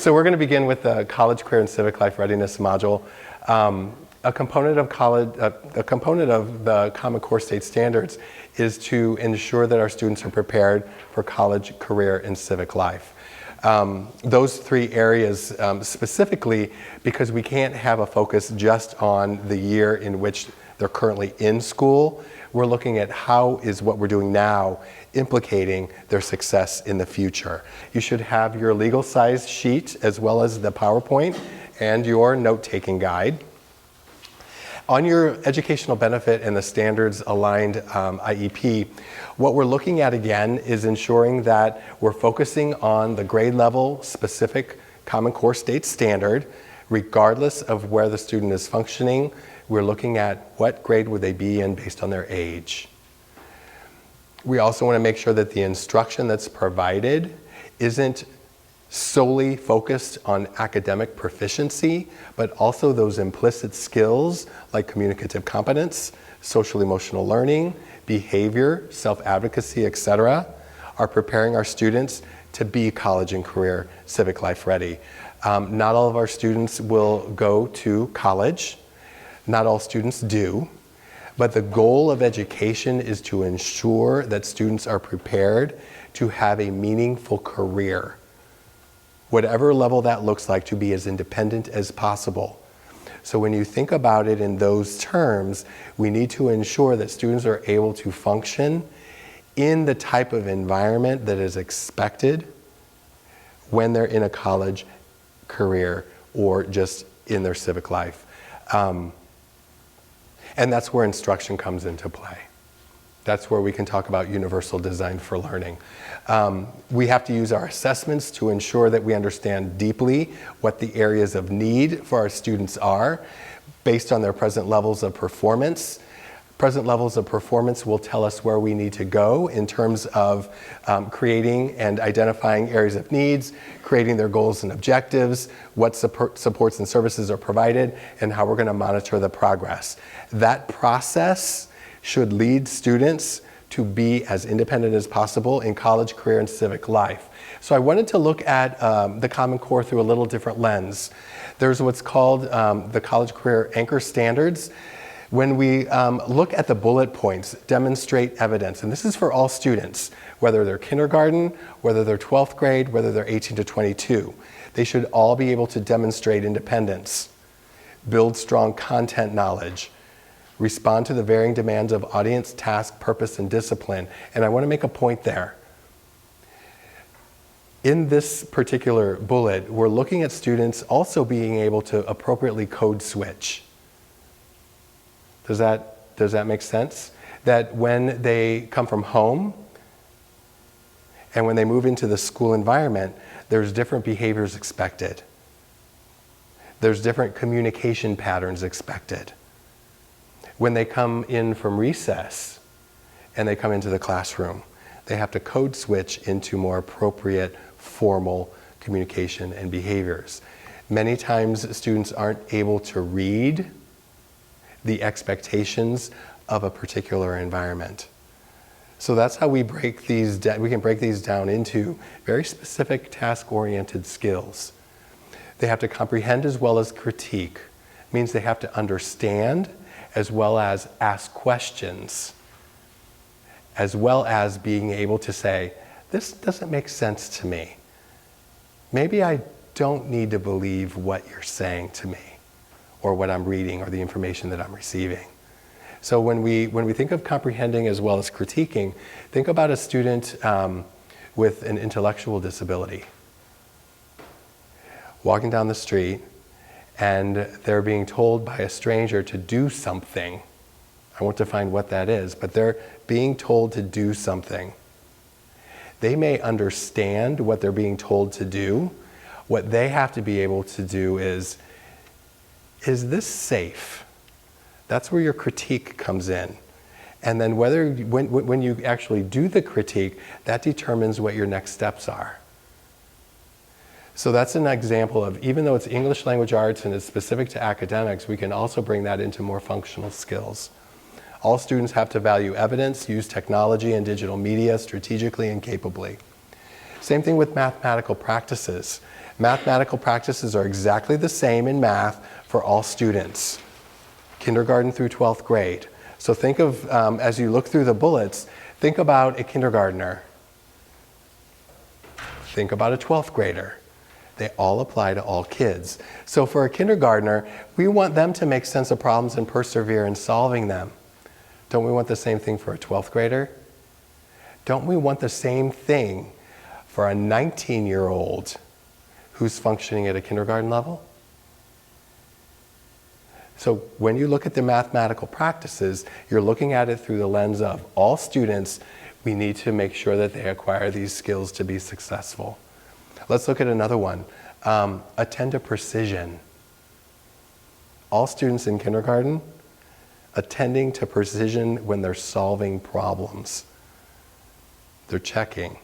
So we're going to begin with the College Career and Civic Life Readiness module. A component of the Common Core State Standards is to ensure that our students are prepared for college, career, and civic life. Those three areas specifically because we can't have a focus just on the year in which they're currently in school. We're looking at how is what we're doing now implicating their success in the future. You should have your legal size sheet as well as the PowerPoint and your note-taking guide. On your educational benefit and the standards aligned IEP, what we're looking at again is ensuring that we're focusing on the grade level specific Common Core State Standard, regardless of where the student is functioning. We're looking at what grade would they be in based on their age. We also want to make sure that the instruction that's provided isn't solely focused on academic proficiency, but also those implicit skills like communicative competence, social emotional learning, behavior, self-advocacy, etc., are preparing our students to be college and career civic life ready. Not all of our students will go to college. Not all students do. But the goal of education is to ensure that students are prepared to have a meaningful career, whatever level that looks like, to be as independent as possible. So when you think about it in those terms, we need to ensure that students are able to function in the type of environment that is expected when they're in a college, career, or just in their civic life. And that's where instruction comes into play. That's where we can talk about universal design for learning. We have to use our assessments to ensure that we understand deeply what the areas of need for our students are based on their present levels of performance. Present levels of performance will tell us where we need to go in terms of creating and identifying areas of needs, creating their goals and objectives, what supports and services are provided, and how we're going to monitor the progress. That process should lead students to be as independent as possible in college, career, and civic life. So I wanted to look at the Common Core through a little different lens. There's what's called the College Career Anchor Standards. When we look at the bullet points, demonstrate evidence, and this is for all students, whether they're kindergarten, whether they're 12th grade, whether they're 18 to 22. They should all be able to demonstrate independence, build strong content knowledge, respond to the varying demands of audience, task, purpose, and discipline. And I want to make a point there. In this particular bullet, we're looking at students also being able to appropriately code switch. Does that make sense? That when they come from home and when they move into the school environment, there's different behaviors expected. There's different communication patterns expected. When they come in from recess and they come into the classroom, they have to code switch into more appropriate formal communication and behaviors. Many times students aren't able to read the expectations of a particular environment. So that's how we break these down. We can break these down into very specific task-oriented skills. They have to comprehend as well as critique. It means they have to understand as well as ask questions, as well as being able to say, this doesn't make sense to me. Maybe I don't need to believe what you're saying to me, or what I'm reading, or the information that I'm receiving. So when we think of comprehending as well as critiquing, think about a student with an intellectual disability walking down the street and they're being told by a stranger to do something. I won't define what that is, but they're being told to do something. They may understand what they're being told to do. What they have to be able to do is this safe? That's where your critique comes in. And then when you actually do the critique, that determines what your next steps are. So that's an example of, even though it's English language arts and it's specific to academics, we can also bring that into more functional skills. All students have to value evidence, use technology and digital media strategically and capably. Same thing with mathematical practices. Mathematical practices are exactly the same in math for all students, kindergarten through 12th grade. So think of, as you look through the bullets, think about a kindergartner. Think about a 12th grader. They all apply to all kids. So for a kindergartner, we want them to make sense of problems and persevere in solving them. Don't we want the same thing for a 12th grader? Don't we want the same thing for a 19-year-old who's functioning at a kindergarten level? So when you look at the mathematical practices, you're looking at it through the lens of all students. We need to make sure that they acquire these skills to be successful. Let's look at another one. Attend to precision. All students in kindergarten attending to precision when they're solving problems. They're checking.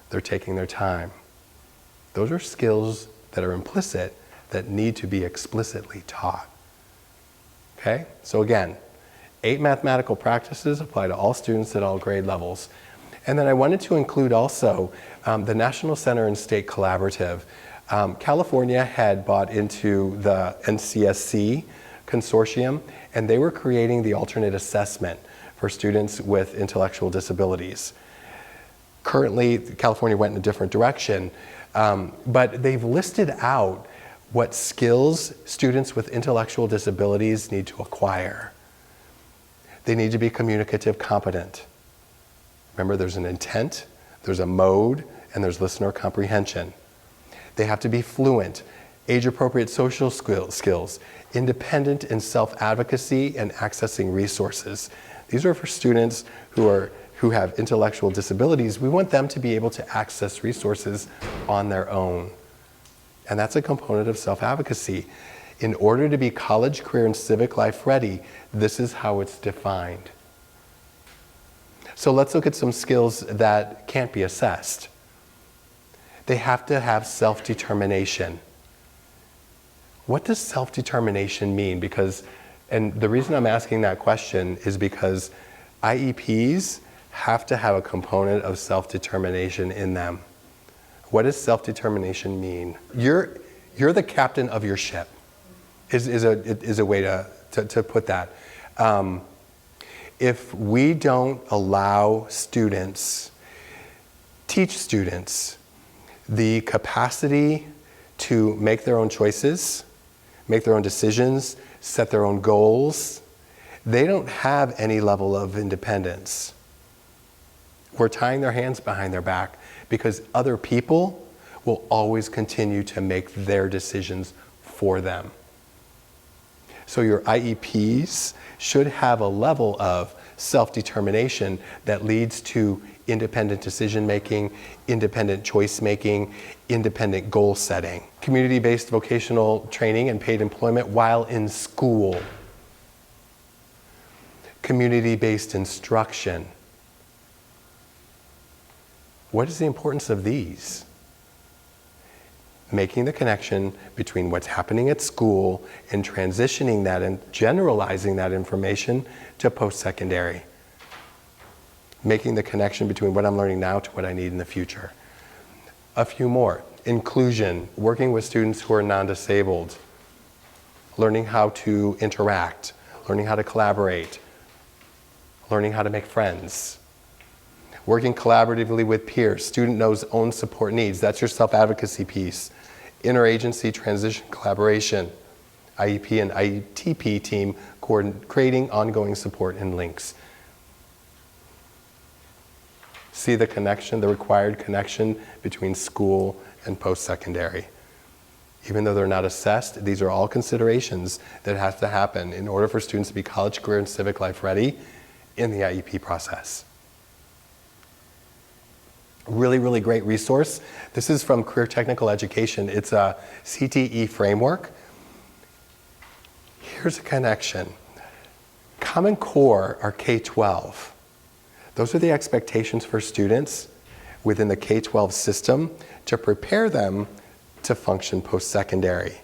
They're taking their time. Those are skills that are implicit that need to be explicitly taught. Okay? So again, 8 mathematical practices apply to all students at all grade levels. And then I wanted to include also the National Center and State Collaborative. California had bought into the NCSC consortium, and they were creating the alternate assessment for students with intellectual disabilities. Currently, California went in a different direction, but they've listed out what skills students with intellectual disabilities need to acquire. They need to be communicative competent. Remember, there's an intent, there's a mode, and there's listener comprehension. They have to be fluent, age-appropriate social skills, independent in self-advocacy and accessing resources. These are for students who have intellectual disabilities. We want them to be able to access resources on their own. And that's a component of self-advocacy. In order to be college, career, and civic life ready, this is how it's defined. So let's look at some skills that can't be assessed. They have to have self-determination. What does self-determination mean? And the reason I'm asking that question is because IEPs have to have a component of self-determination in them. What does self-determination mean? You're the captain of your ship, is a way to put that. If we don't allow students, teach students the capacity to make their own choices, make their own decisions, set their own goals, they don't have any level of independence. We're tying their hands behind their back because other people will always continue to make their decisions for them. So your IEPs should have a level of self-determination that leads to independent decision-making, independent choice-making, independent goal-setting. Community-based vocational training and paid employment while in school. Community-based instruction. What is the importance of these? Making the connection between what's happening at school and transitioning that and generalizing that information to post-secondary. Making the connection between what I'm learning now to what I need in the future. A few more. Inclusion, working with students who are non-disabled. Learning how to interact, learning how to collaborate, learning how to make friends. Working collaboratively with peers, student knows own support needs. That's your self-advocacy piece. Interagency transition collaboration, IEP and ITP team creating ongoing support and links. See the connection, the required connection between school and post-secondary. Even though they're not assessed, these are all considerations that have to happen in order for students to be college, career, and civic life ready in the IEP process. Really, really great resource. This is from Career Technical Education. It's a CTE framework. Here's a connection. Common Core are K-12. Those are the expectations for students within the K-12 system to prepare them to function post-secondary.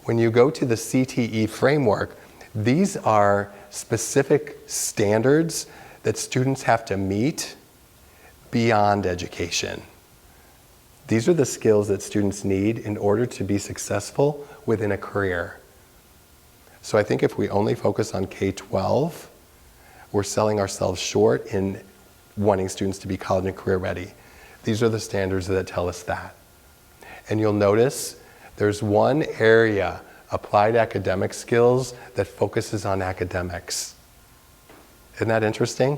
When you go to the CTE framework, these are specific standards that students have to meet beyond education. These are the skills that students need in order to be successful within a career. So I think if we only focus on K-12, we're selling ourselves short in wanting students to be college and career ready. These are the standards that tell us that. And you'll notice there's one area, applied academic skills, that focuses on academics. Isn't that interesting?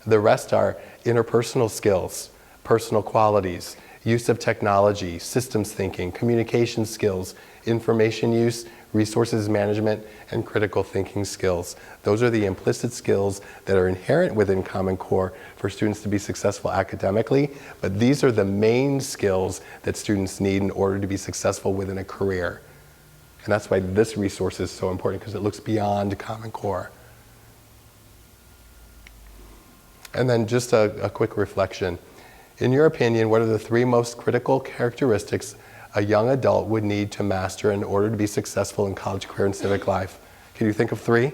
The rest are interpersonal skills, personal qualities, use of technology, systems thinking, communication skills, information use, resources management, and critical thinking skills. Those are the implicit skills that are inherent within Common Core for students to be successful academically, but these are the main skills that students need in order to be successful within a career. And that's why this resource is so important, because it looks beyond Common Core. And then just a quick reflection. In your opinion, what are the 3 most critical characteristics a young adult would need to master in order to be successful in college, career, and civic life? Can you think of 3?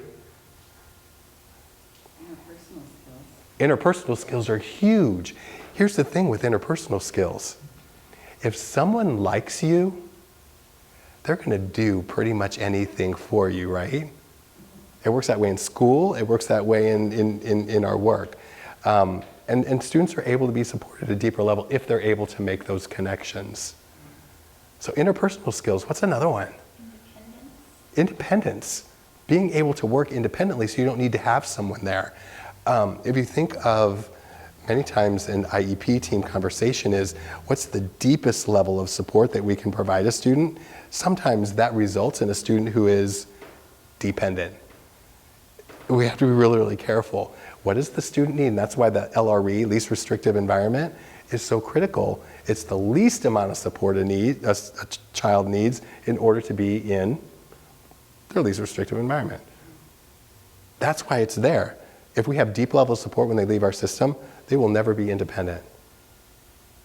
Interpersonal skills. Interpersonal skills are huge. Here's the thing with interpersonal skills. If someone likes you, they're going to do pretty much anything for you, right? It works that way in school. It works that way in our work. And students are able to be supported at a deeper level if they're able to make those connections. So interpersonal skills, what's another one? Independence. Being able to work independently so you don't need to have someone there. If you think of many times an IEP team conversation is, what's the deepest level of support that we can provide a student? Sometimes that results in a student who is dependent. We have to be really, really careful. What does the student need? And that's why the LRE, least restrictive environment, is so critical. It's the least amount of support a child needs in order to be in their least restrictive environment. That's why it's there. If we have deep level of support when they leave our system, they will never be independent.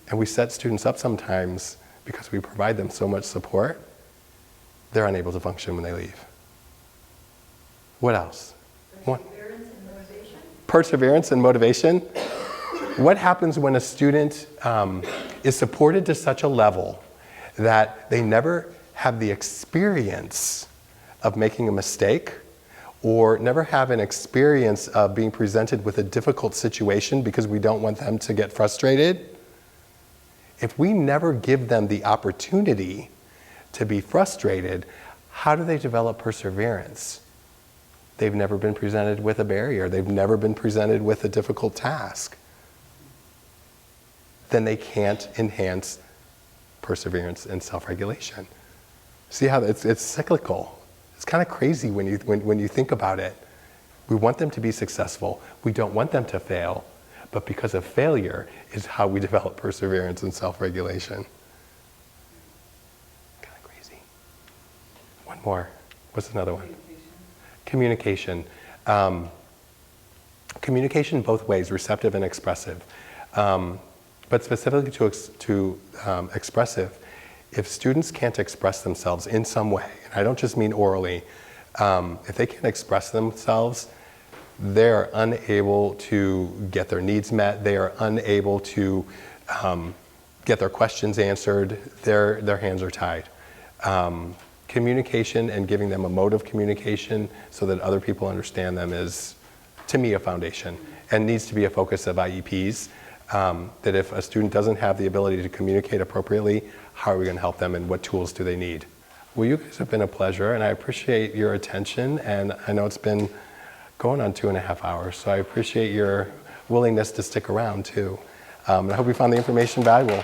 And we set students up sometimes because we provide them so much support, they're unable to function when they leave. What else? Perseverance and motivation. Perseverance and motivation. What happens when a student is supported to such a level that they never have the experience of making a mistake, or never have an experience of being presented with a difficult situation because we don't want them to get frustrated? If we never give them the opportunity to be frustrated, how do they develop perseverance? They've never been presented with a barrier. They've never been presented with a difficult task. Then they can't enhance perseverance and self-regulation. See how it's cyclical. It's kind of crazy when you think about it. We want them to be successful. We don't want them to fail. But because of failure is how we develop perseverance and self-regulation. Kind of crazy. One more. What's another one? Communication. Communication both ways, receptive and expressive. But specifically to expressive, if students can't express themselves in some way, and I don't just mean orally, if they can't express themselves, they're unable to get their needs met, they are unable to get their questions answered, their hands are tied. Communication and giving them a mode of communication so that other people understand them is, to me, a foundation and needs to be a focus of IEPs. That if a student doesn't have the ability to communicate appropriately, how are we going to help them and what tools do they need? Well, you guys have been a pleasure, and I appreciate your attention, and I know it's been going on 2.5 hours, so I appreciate your willingness to stick around too. And I hope you found the information valuable.